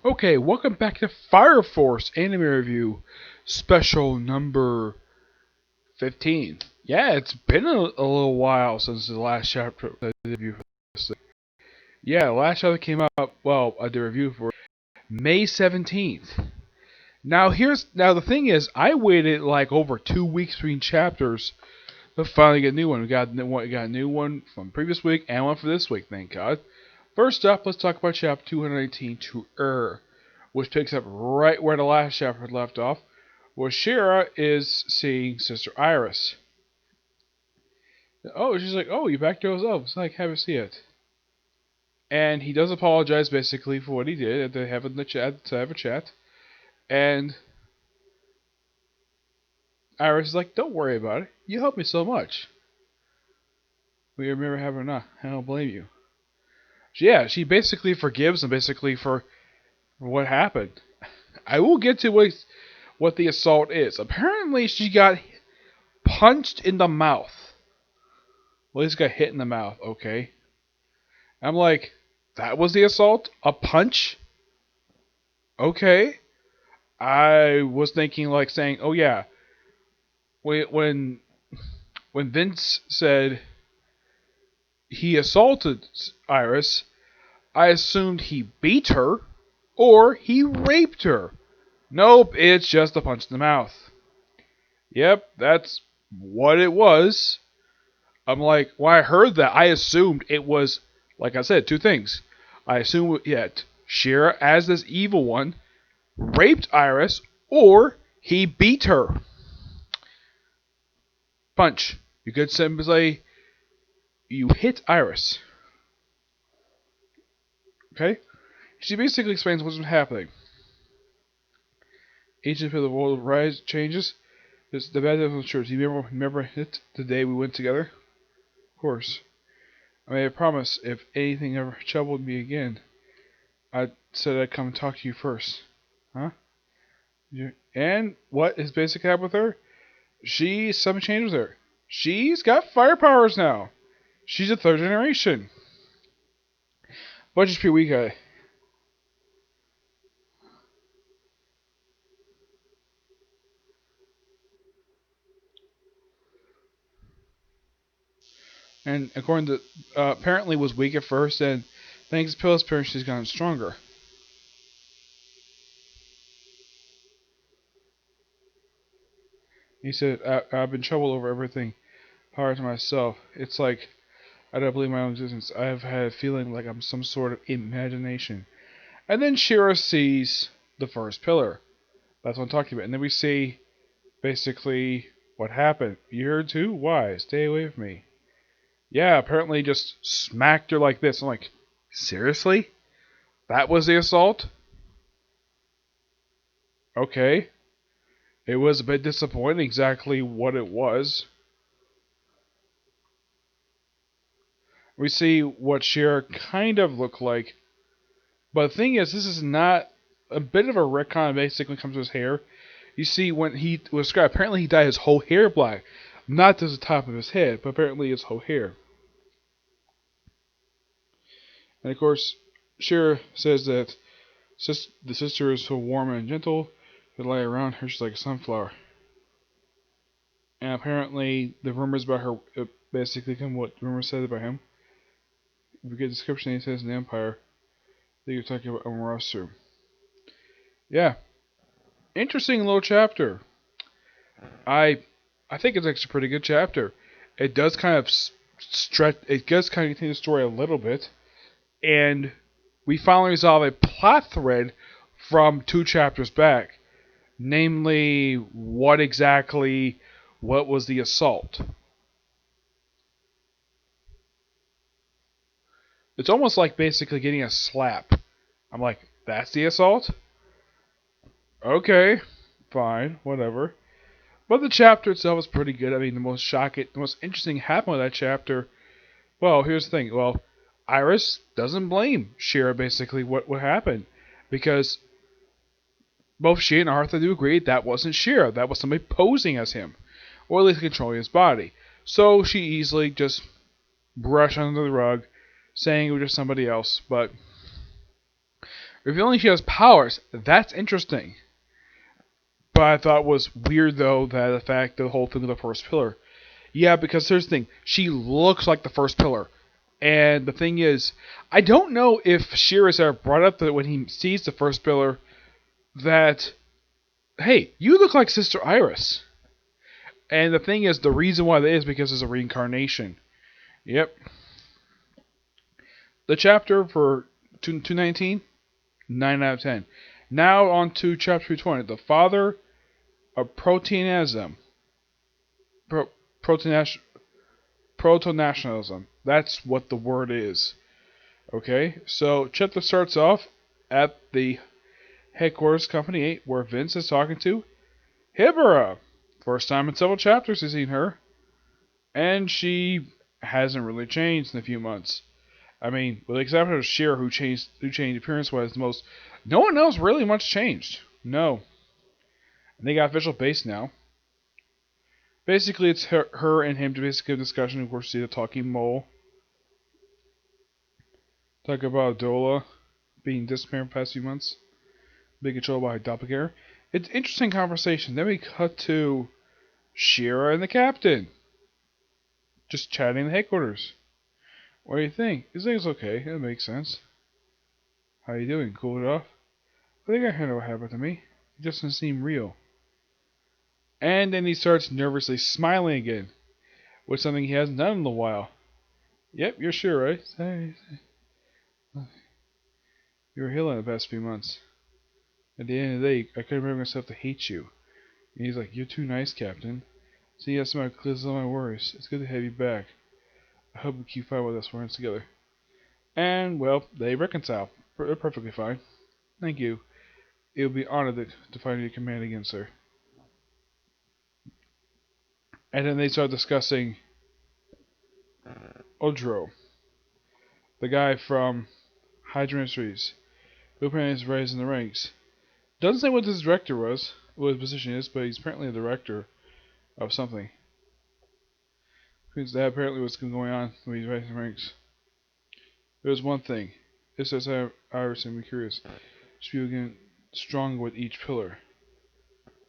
Okay, welcome back to Fire Force Anime Review, special number 15. Yeah, it's been a little while since the last chapter I did review for this thing. Yeah, the last chapter came out, well, I did a review for May 17th. Now the thing is, I waited like over 2 weeks between chapters to finally get a new one. We got a new one from previous week and one for this week, thank God. First up, let's talk about chapter 219, To Err, which picks up right where the last chapter had left off, where Shira is seeing Sister Iris. Oh, she's like, oh, you back to yourself. It's like, have a see it. And he does apologize basically for what he did at the having the chat to have a chat. And Iris is like, don't worry about it. You helped me so much. We remember having enough. I don't blame you. So yeah, she basically forgives him basically for what happened. I will get to what the assault is. Apparently, she got punched in the mouth. Well, he got hit in the mouth. Okay. I'm like, that was the assault? A punch? Okay. I was thinking like saying, oh yeah, when Vince said he assaulted Iris, I assumed he beat her or he raped her. Nope, it's just a punch in the mouth. Yep, that's what it was. I'm like, when I heard that, I assumed it was, like I said, two things. I assumed that Shira, as this evil one, raped Iris, or he beat her. Punch. You could simply say, you hit Iris. Okay? She basically explains what's happening. Agent for the world of rise changes. This the bad of the church. Do you remember it the day we went together? Of course. I made a promise if anything ever troubled me again, I said I'd come and talk to you first. Huh? And what is basically happened with her? Something changed with her. She's got fire powers now. She's a third generation. But she's pretty weak guy. And according to apparently was weak at first, and thanks to Pill's parents, she's gotten stronger. He said, I've been troubled over everything. Power to myself. It's like I don't believe my own existence. I've had a feeling like I'm some sort of imagination. And then Shira sees the first pillar. That's what I'm talking about. And then we see basically what happened. You heard too? Why? Stay away from me. Yeah, apparently just smacked her like this. I'm like, seriously? That was the assault? Okay. It was a bit disappointing exactly what it was. We see what Shira kind of looked like. But the thing is, this is not a bit of a retcon basically comes to his hair. You see, when he was scrapped, apparently he dyed his whole hair black. Not just the top of his head, but apparently his whole hair. And of course, Shira says that the sister is so warm and gentle, they lie around her, she's like a sunflower. And apparently, the rumors about her basically come what the rumors said about him. If you get a description, he says in the Empire that you're talking about Amarasu. Yeah, interesting little chapter. I I think it's actually a pretty good chapter. It does kind of stretch. It does kind of continue the story a little bit, and we finally resolve a plot thread from 2 chapters back, namely what was the assault. It's almost like basically getting a slap. I'm like, that's the assault? Okay, fine, whatever. But the chapter itself is pretty good. I mean, the most interesting happened with that chapter. Well, here's the thing. Well, Iris doesn't blame Shira basically what happened because both she and Arthur do agree that wasn't Shira. That was somebody posing as him, or at least controlling his body. So she easily just brushed under the rug, saying it was just somebody else. But Revealing she has powers. That's interesting. But I thought was weird though that the fact the whole thing of the first pillar. Yeah, because here's the thing. She looks like the first pillar. And the thing is, I don't know if Shearer's ever brought up that when he sees the first pillar that, hey, you look like Sister Iris. And the thing is, the reason why that is because it's a reincarnation. Yep. The chapter for 219, 9 out of 10. Now on to chapter 220. The father of proteinationalism. Proto-nationalism. That's what the word is. Okay, so chapter starts off at the headquarters Company 8 where Vince is talking to Hibara. First time in several chapters he's seen her. And she hasn't really changed in a few months. I mean, with the exception of Shearer who changed appearance-wise the most, no one else really much changed. No. And they got official base now. Basically, it's her and him to basically have a discussion. Of course, see the talking mole. Talk about Dola being disappeared the past few months. Being controlled by a doppelganger. It's an interesting conversation. Then we cut to Shearer and the captain. Just chatting in the headquarters. What do you think? He thinks okay. That makes sense. How you doing? Cool it off? I think I heard what happened to me. It just doesn't seem real. And then he starts nervously smiling again. With something he hasn't done in a while. Yep, you're sure, right? You were healing the past few months. At the end of the day, I couldn't bring myself to hate you. And he's like, you're too nice, Captain. See, that's my clears all my worries. It's good to have you back. I hope we keep fighting with us friends together. And, well, they reconcile. They're perfectly fine. Thank you. It would be honored to find your command again, sir. And then they start discussing Odro, the guy from Hydra Industries, who apparently is raised in the ranks. Doesn't say what his director was, what his position is, but he's apparently a director of something. Because that apparently what's going on when he's raising ranks. There's one thing. This says Iris and be curious. Should be getting stronger with each pillar.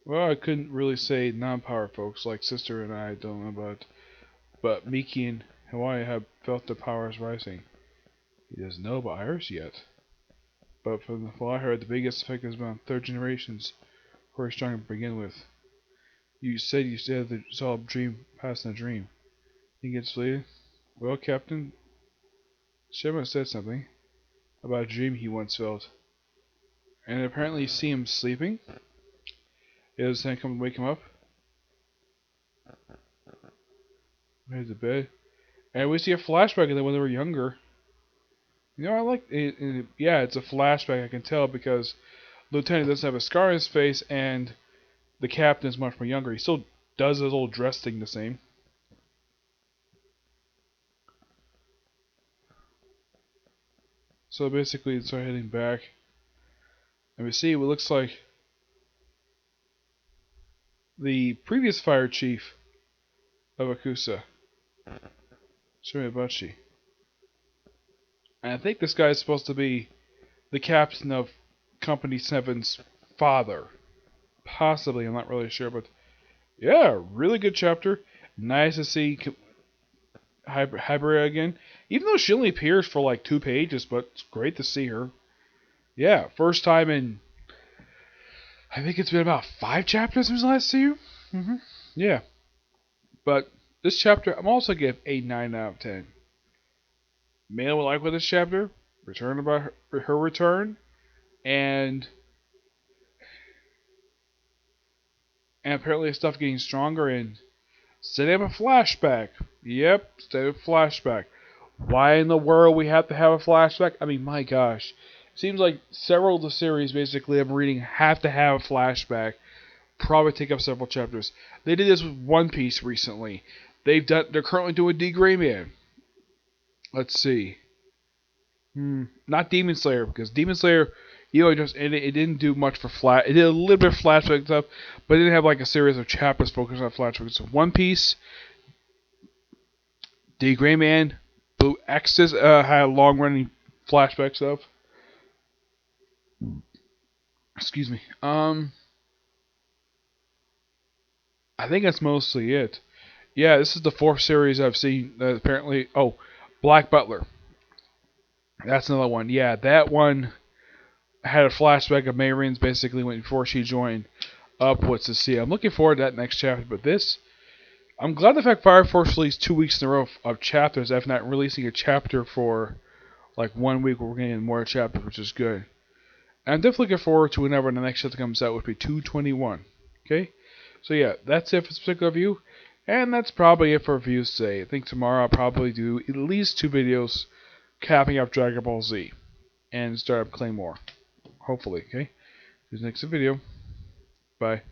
Well, I couldn't really say non-power folks like Sister and I don't know about, but Miki and Hawaii have felt the powers rising. He doesn't know about Iris yet. But from what I heard, the biggest effect has been on third generations who are strong to begin with. You said you saw a dream passing a dream. He gets fleeted. Well, Captain, Shema said something about a dream he once felt. And apparently you see him sleeping. He has his hand come and wake him up. Here's the bed. And we see a flashback of them when they were younger. You know, I like it. Yeah, it's a flashback, I can tell, because Lieutenant doesn't have a scar on his face, and the captain is much more younger. He still does his old dress thing the same. So basically, they start heading back. And we see what looks like the previous fire chief of Akusa, Shimibachi. And I think this guy is supposed to be the captain of Company 7's father. Possibly, I'm not really sure, but yeah, really good chapter. Nice to see Hybria again. Even though she only appears for like 2 pages, but it's great to see her. Yeah, first time in, I think it's been about 5 chapters since last see you. Yeah. But this chapter, I'm also give 8, 9 out of 10. Mainly what I like with this chapter, return about her return, and apparently stuff getting stronger and setting up a flashback. Yep, setting up a flashback. Why in the world we have to have a flashback? I mean, my gosh. It seems like several of the series basically I'm reading have to have a flashback. Probably take up several chapters. They did this with One Piece recently. They're currently doing D Gray Man. Let's see. Not Demon Slayer, because Demon Slayer, you know, it didn't do much for flash. It did a little bit of flashback stuff, but it didn't have like a series of chapters focused on flashbacks. So One Piece, D Gray Man, Blue Exorcist had long running flashback stuff. Excuse me. I think that's mostly it. Yeah, this is the fourth series I've seen. Apparently, oh, Black Butler. That's another one. Yeah, that one had a flashback of Marian's basically when before she joined Upwards to see. I'm looking forward to that next chapter. But this, I'm glad the fact Fire Force released 2 weeks in a row of chapters after not releasing a chapter for like 1 week. We're getting more chapters, which is good. And I'm definitely looking forward to whenever the next chapter comes out, which will be 221. Okay? So yeah, that's it for this particular review. And that's probably it for reviews today. I think tomorrow I'll probably do at least 2 videos capping up Dragon Ball Z and start up Claymore. Hopefully, okay? See you next video. Bye.